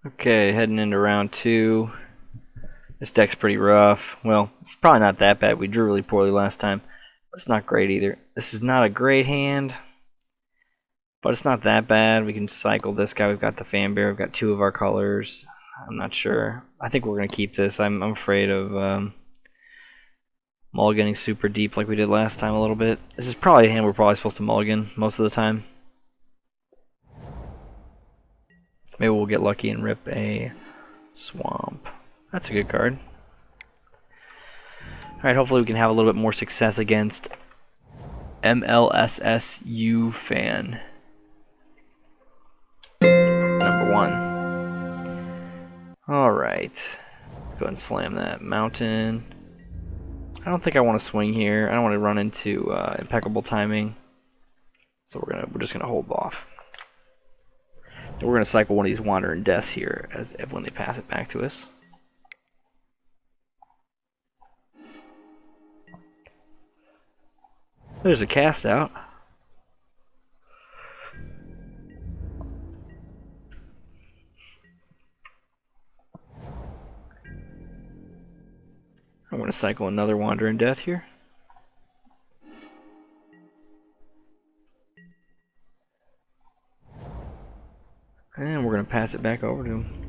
Okay, heading into round two. This deck's pretty rough. Well, it's probably not that bad. We drew really poorly last time, but it's not great either. This is not a great hand, but it's not that bad. We can cycle this guy. We've got the Fanbear. We've got two of our colors. I'm not sure. I think we're going to keep this. I'm afraid of mulliganing super deep like we did last time a little bit. This is probably a hand we're probably supposed to mulligan most of the time. Maybe we'll get lucky and rip a swamp. That's a good card. Alright, hopefully we can have a little bit more success against MLSSU fan. Number one. Alright. Let's go ahead and slam that mountain. I don't think I want to swing here. I don't want to run into impeccable timing. So we're just gonna hold off. And we're gonna cycle one of these wandering deaths here as when they pass it back to us. There's a cast out. I'm going to cycle another Wandering Death here. And we're going to pass it back over to him.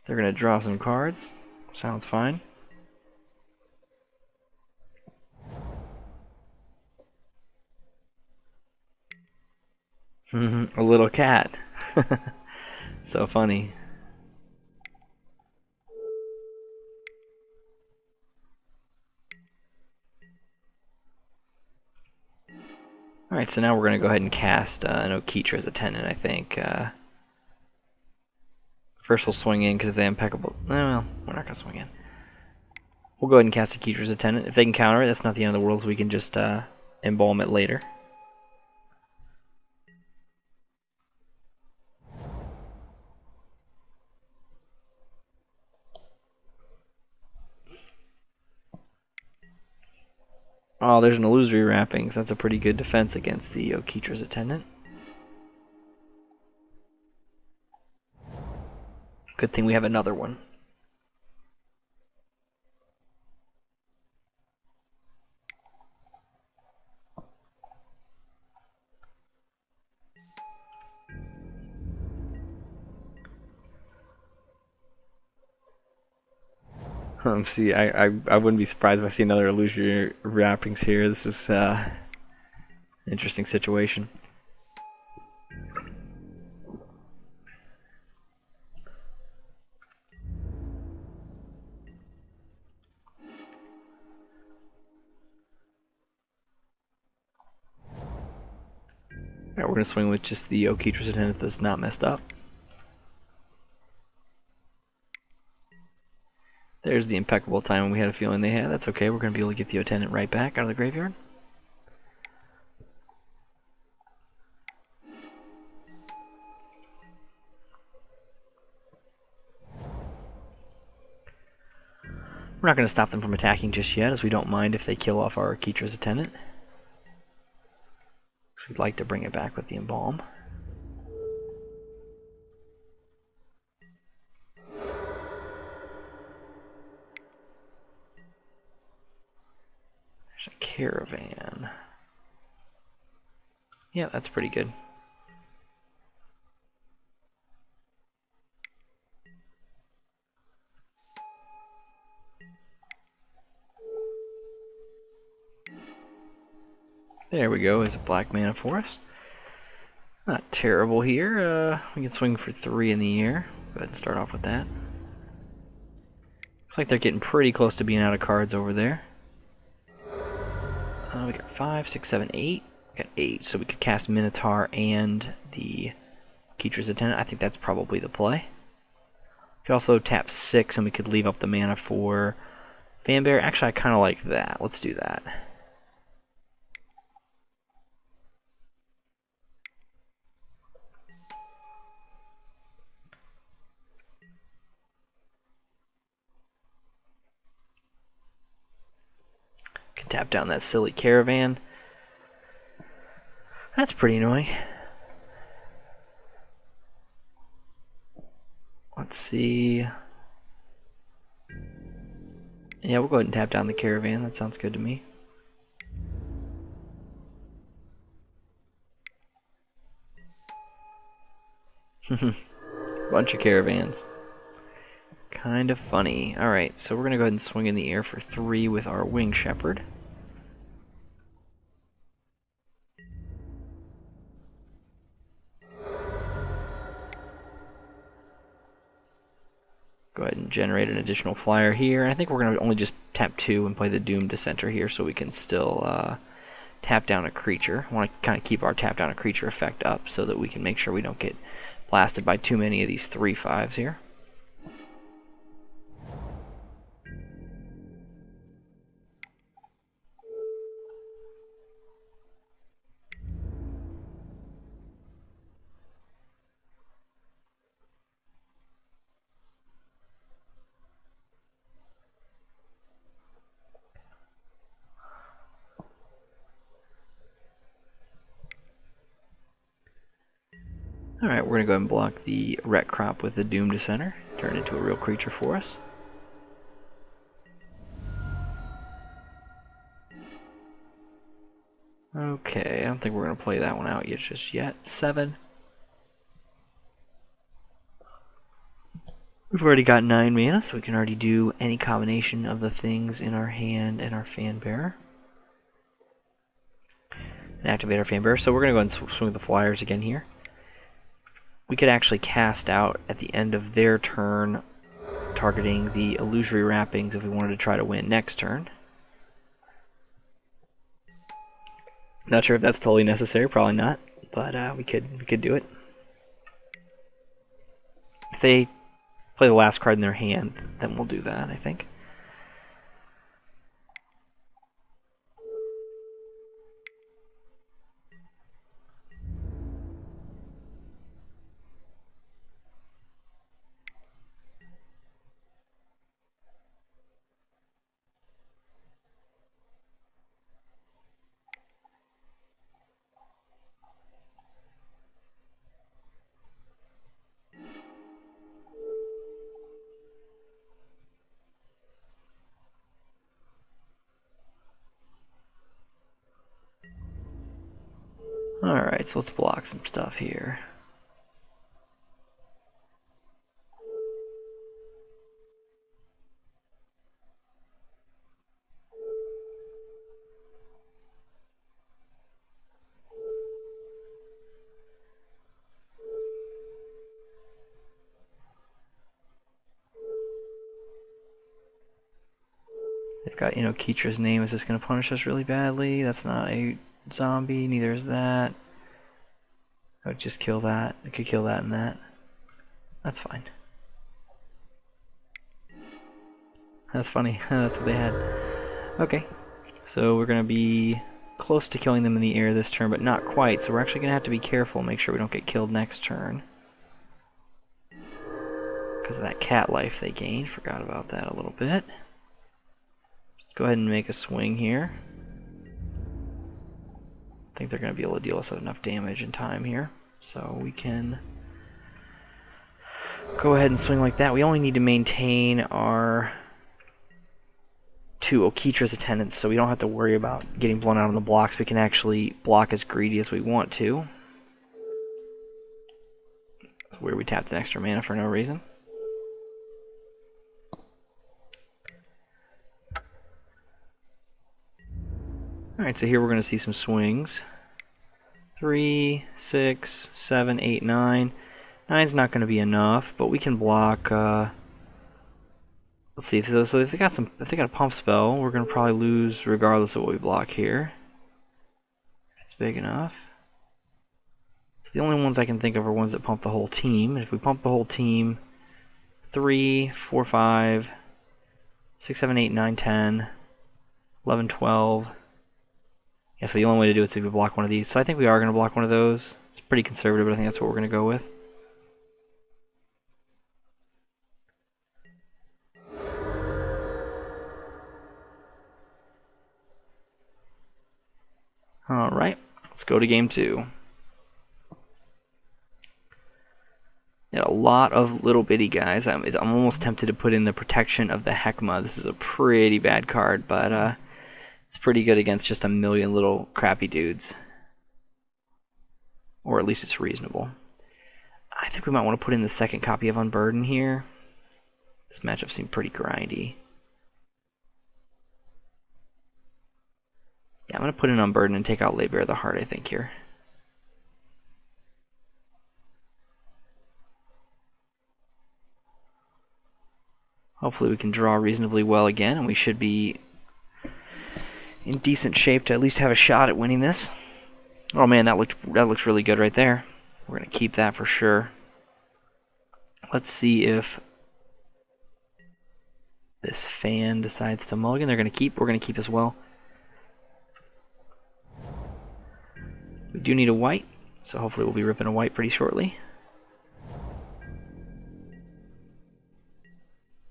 They're going to draw some cards. Sounds fine. A little cat. So funny. Alright, so now we're going to go ahead and cast an Amonkhet as a tenant, I think. First we'll swing in, because if they have impeccable... well, we're not going to swing in. We'll go ahead and cast Amonkhet as a tenant. If they can counter it, that's not the end of the world, so we can just embalm it later. Oh, there's an illusory wrappings. That's a pretty good defense against the Amonkhet's attendant. Good thing we have another one. See, I wouldn't be surprised if I see another illusory wrappings here. This is an interesting situation. Alright, we're going to swing with just the Amonkhet's attendant that's not messed up. There's the impeccable timing we had a feeling they had. That's okay, we're going to be able to get the attendant right back out of the graveyard. We're not going to stop them from attacking just yet, as we don't mind if they kill off our Amonkhet's attendant. Because we'd like to bring it back with the embalm. There's a caravan. Yeah, that's pretty good. There we go, is a black mana for us. Not terrible here. We can swing for 3 in the air. Go ahead and start off with that. Looks like they're getting pretty close to being out of cards over there. We got 5, 6, 7, 8. We got 8, so we could cast Minotaur and the Amonkhet's attendant. I think that's probably the play. We could also tap 6 and we could leave up the mana for Fanbear. Actually, I kind of like that. Let's do that. Can tap down that silly caravan. That's pretty annoying. Let's see. Yeah, we'll go ahead and tap down the caravan. That sounds good to me. Bunch of caravans. Kind of funny. Alright, so we're going to go ahead and swing in the air for 3 with our Wing Shepherd. Go ahead and generate an additional flyer here. I think we're going to only just tap 2 and play the Doom Dissenter here so we can still tap down a creature. I want to kind of keep our tap down a creature effect up so that we can make sure we don't get blasted by too many of these 3/5s here. Alright, we're going to go ahead and block the Wreck Crop with the Doom Dissenter. Turn it into a real creature for us. Okay, I don't think we're going to play that one out just yet. 7. We've already got 9 mana, so we can already do any combination of the things in our hand and our Fan Bearer. And activate our Fan Bearer. So we're going to go ahead and swing the flyers again here. We could actually cast out at the end of their turn, targeting the Illusory Wrappings if we wanted to try to win next turn. Not sure if that's totally necessary, probably not, but we could do it. If they play the last card in their hand, then we'll do that, I think. Alright, so let's block some stuff here. They've got, Keetra's name. Is this going to punish us really badly? That's not a zombie, neither is that. I would just kill that. I could kill that and that. That's fine. That's funny. That's what they had. Okay. So we're going to be close to killing them in the air this turn, but not quite. So we're actually going to have to be careful and make sure we don't get killed next turn. Because of that cat life they gained. Forgot about that a little bit. Let's go ahead and make a swing here. I think they're going to be able to deal us enough damage in time here. So we can go ahead and swing like that. We only need to maintain our 2 Okeetra's Attendants, so we don't have to worry about getting blown out on the blocks. We can actually block as greedy as we want to. That's where we tapped an extra mana for no reason. Alright, so here we're going to see some swings. 3, 6, 7, 8, 9. 9's not going to be enough, but we can block. Let's see. So if they got a pump spell, we're going to probably lose regardless of what we block here. If it's big enough. The only ones I can think of are ones that pump the whole team. And if we pump the whole team, 3, 4, 5, 6, 7, 8, 9, 10, 11, 12. Yeah, so the only way to do it is if we block one of these. So I think we are going to block one of those. It's pretty conservative, but I think that's what we're going to go with. Alright, Let's go to game 2. A lot of little bitty guys. I'm almost tempted to put in the Protection of the Heckma. This is a pretty bad card, but it's pretty good against just a million little crappy dudes. Or at least it's reasonable. I think we might want to put in the second copy of Unburden here. This matchup seemed pretty grindy. Yeah, I'm going to put in Unburden and take out Lay Bare the Heart, I think, here. Hopefully we can draw reasonably well again, and we should be in decent shape to at least have a shot at winning this. Oh man, that looks really good right there. We're going to keep that for sure. Let's see if this fan decides to mulligan. They're going to keep. We're going to keep as well. We do need a white, so hopefully we'll be ripping a white pretty shortly.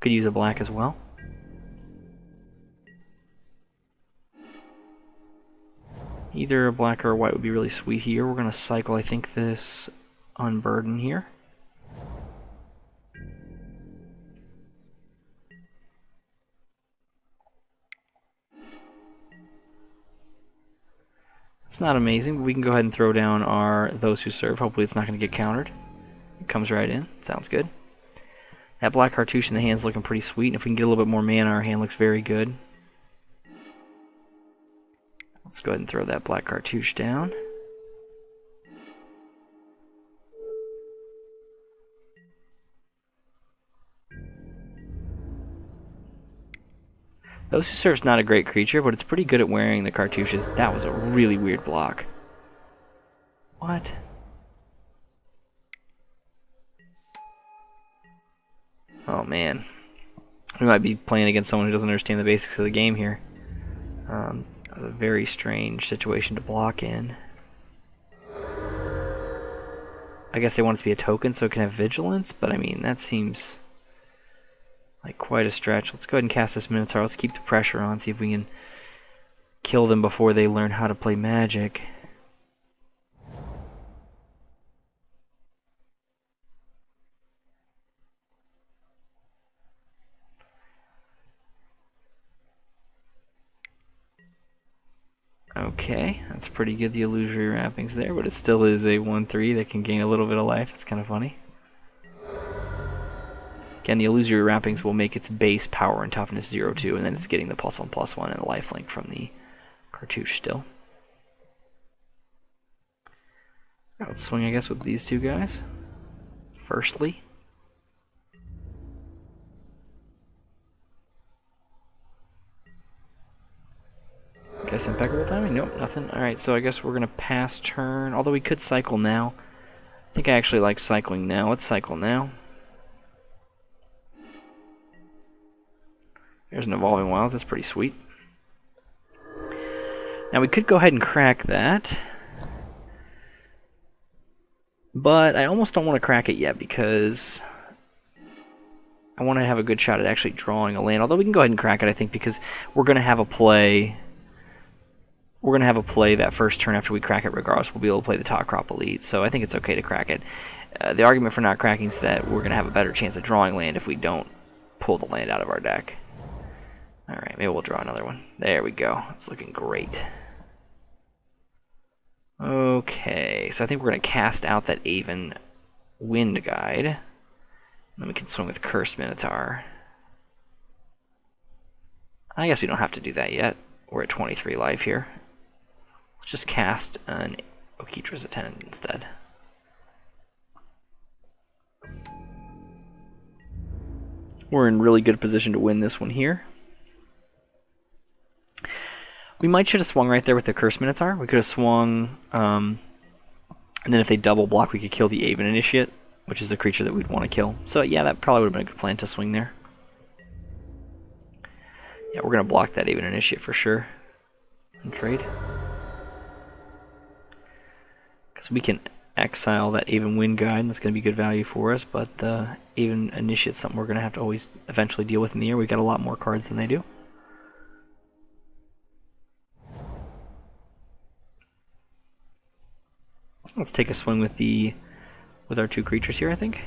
Could use a black as well. Either a black or a white would be really sweet here. We're going to cycle, I think, this Unburden here. It's not amazing, but we can go ahead and throw down our Those Who Serve. Hopefully it's not going to get countered. It comes right in. Sounds good. That black cartouche in the hand's looking pretty sweet, and if we can get a little bit more mana, our hand looks very good. Let's go ahead and throw that black cartouche down. Those Who Serve's not a great creature, but it's pretty good at wearing the cartouches. That was a really weird block. What? Oh man. We might be playing against someone who doesn't understand the basics of the game here. That was a very strange situation to block in. I guess they want it to be a token so it can have vigilance, but I mean, that seems like quite a stretch. Let's go ahead and cast this Minotaur. Let's keep the pressure on, see if we can kill them before they learn how to play Magic. Okay, that's pretty good, the illusory wrappings there, but it still is a 1/3 that can gain a little bit of life. It's kind of funny. Again, the illusory wrappings will make its base power and toughness 0/2, and then it's getting the +1/+1 and the lifelink from the cartouche still. Let's swing, I guess, with these two guys. Firstly. Guess impeccable timing? Nope, nothing. Alright, so I guess we're going to pass turn, although we could cycle now. I think I actually like cycling now. Let's cycle now. There's an Evolving Wilds, that's pretty sweet. Now we could go ahead and crack that. But I almost don't want to crack it yet because I want to have a good shot at actually drawing a land. Although we can go ahead and crack it, I think, because we're going to have a play. We're going to have a play that first turn after we crack it regardless. We'll be able to play the Top Crop Elite, so I think it's okay to crack it. The argument for not cracking is that we're going to have a better chance of drawing land if we don't pull the land out of our deck. Alright, maybe we'll draw another one. There we go. It's looking great. Okay, so I think we're going to cast out that Aven Wind Guide. Then we can swing with Cursed Minotaur. I guess we don't have to do that yet. We're at 23 life here. Let's just cast an Okitra's Attendant instead. We're in really good position to win this one here. We might should have swung right there with the Cursed Minotaur. We could have swung, and then if they double block, we could kill the Aven Initiate, which is the creature that we'd want to kill. So yeah, that probably would have been a good plan to swing there. Yeah, we're going to block that Aven Initiate for sure. And trade. Because we can exile that Aven Wind Guide, and that's going to be good value for us, but the Aven Initiate is something we're going to have to always eventually deal with in the air. We've got a lot more cards than they do. Let's take a swing with our 2 creatures here, I think.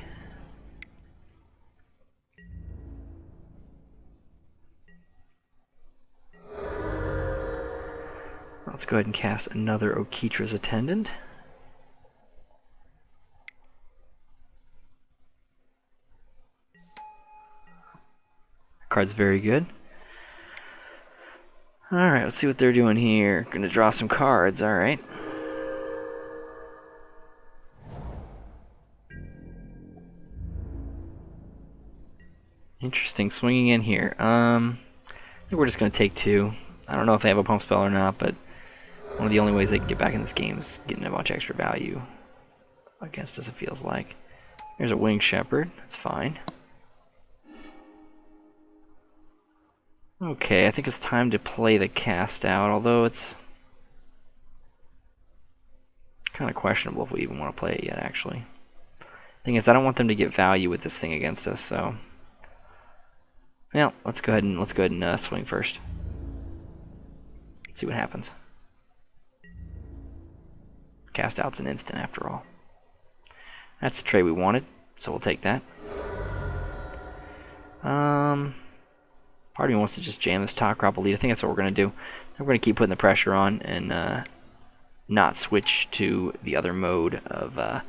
Let's go ahead and cast another Oketra's Attendant. Card's very good. Alright, let's see what they're doing here. Gonna draw some cards, alright. Interesting, swinging in here. I think we're just gonna take 2. I don't know if they have a pump spell or not, but one of the only ways they can get back in this game is getting a bunch of extra value against us, it feels like. There's a Winged Shepherd, that's fine. Okay, I think it's time to play the Cast Out, although it's kind of questionable if we even want to play it yet, actually. Thing is, I don't want them to get value with this thing against us, so... Well, let's go ahead and swing first. Let's see what happens. Cast Out's an instant, after all. That's the trade we wanted, so we'll take that. Part of me wants to just jam this top crop elite. I think that's what we're going to do. We're going to keep putting the pressure on and not switch to the other mode of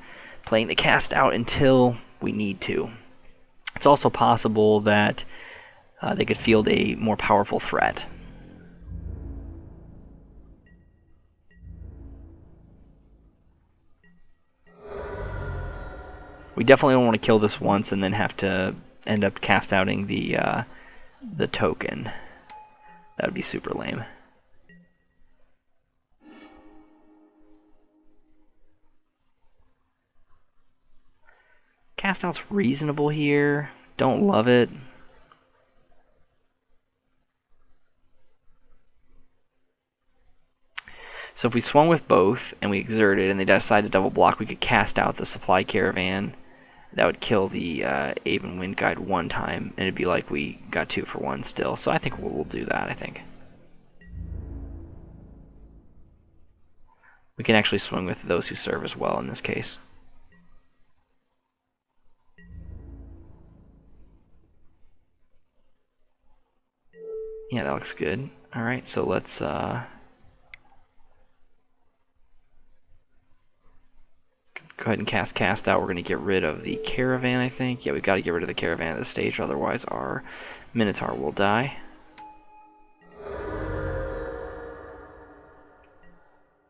playing the Cast Out until we need to. It's also possible that they could field a more powerful threat. We definitely don't want to kill this once and then have to end up cast outing the token. That would be super lame. Cast out's reasonable here. Don't love it. So if we swung with both and we exerted and they decide to double block, we could cast out the supply caravan. That would kill the Aven Wind Guide 1 time, and it'd be like we got 2 for 1 still. So I think we'll do that, I think. We can actually swing with those who serve as well in this case. Yeah, that looks good. Alright, so let's... go ahead and cast out. We're going to get rid of the caravan, I think. Yeah, we've got to get rid of the caravan at this stage, otherwise our Minotaur will die.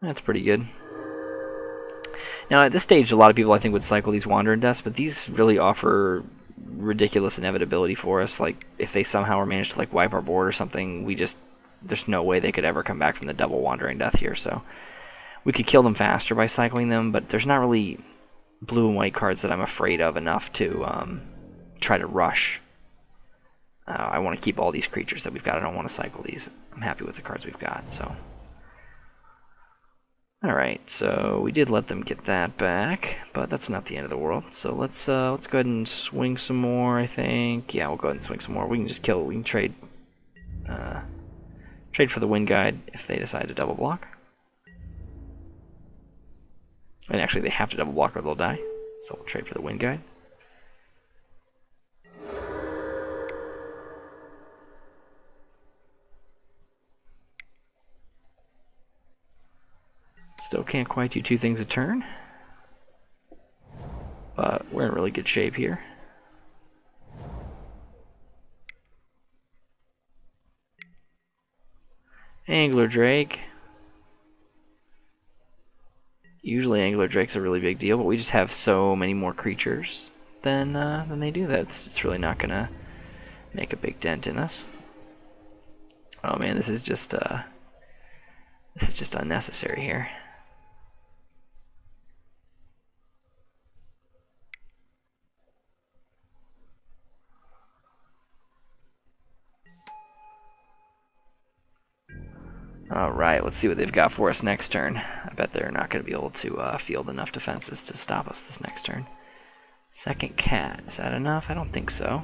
That's pretty good. Now, at this stage, a lot of people, I think, would cycle these Wandering Deaths, but these really offer ridiculous inevitability for us. Like, if they somehow manage to, like, wipe our board or something, there's no way they could ever come back from the double Wandering Death here, so... We could kill them faster by cycling them, but there's not really blue and white cards that I'm afraid of enough to try to rush. I want to keep all these creatures that we've got. I don't want to cycle these. I'm happy with the cards we've got. So, all right. So we did let them get that back, but that's not the end of the world. So let's go ahead and swing some more. I think. Yeah, we'll go ahead and swing some more. We can just kill. We can trade for the Wind Guide if they decide to double block. And actually, they have to double block or they'll die. So we'll trade for the Wind Guide. Still can't quite do 2 things a turn. But we're in really good shape here. Angler Drake. Usually Angler Drake's a really big deal, but we just have so many more creatures than they do that it's really not gonna make a big dent in us. Oh man, this is just unnecessary here. Alright, let's see what they've got for us next turn. I bet they're not going to be able to field enough defenses to stop us this next turn. Second cat, is that enough? I don't think so.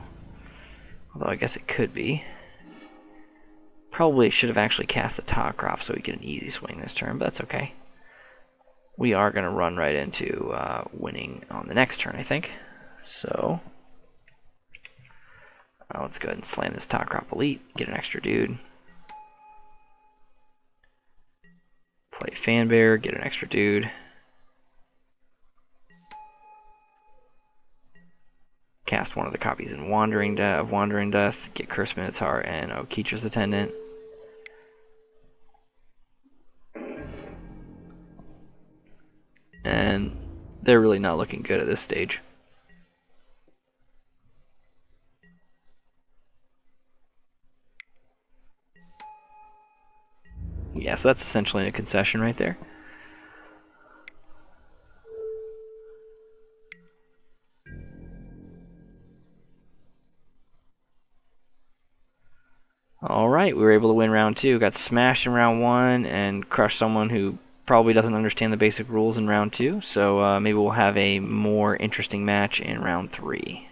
Although I guess it could be. Probably should have actually cast the top crop so we get an easy swing this turn, but that's okay. we are going to run right into winning on the next turn, I think. So let's go ahead and slam this top crop elite, get an extra dude. Play Fanbear, get an extra dude. Cast one of the copies in Wandering Death, get Curse Minotaur and Okeetra's Attendant. And they're really not looking good at this stage. Yeah, so that's essentially a concession right there. Alright, we were able to win round 2. Got smashed in round 1 and crushed someone who probably doesn't understand the basic rules in round 2. So maybe we'll have a more interesting match in round 3.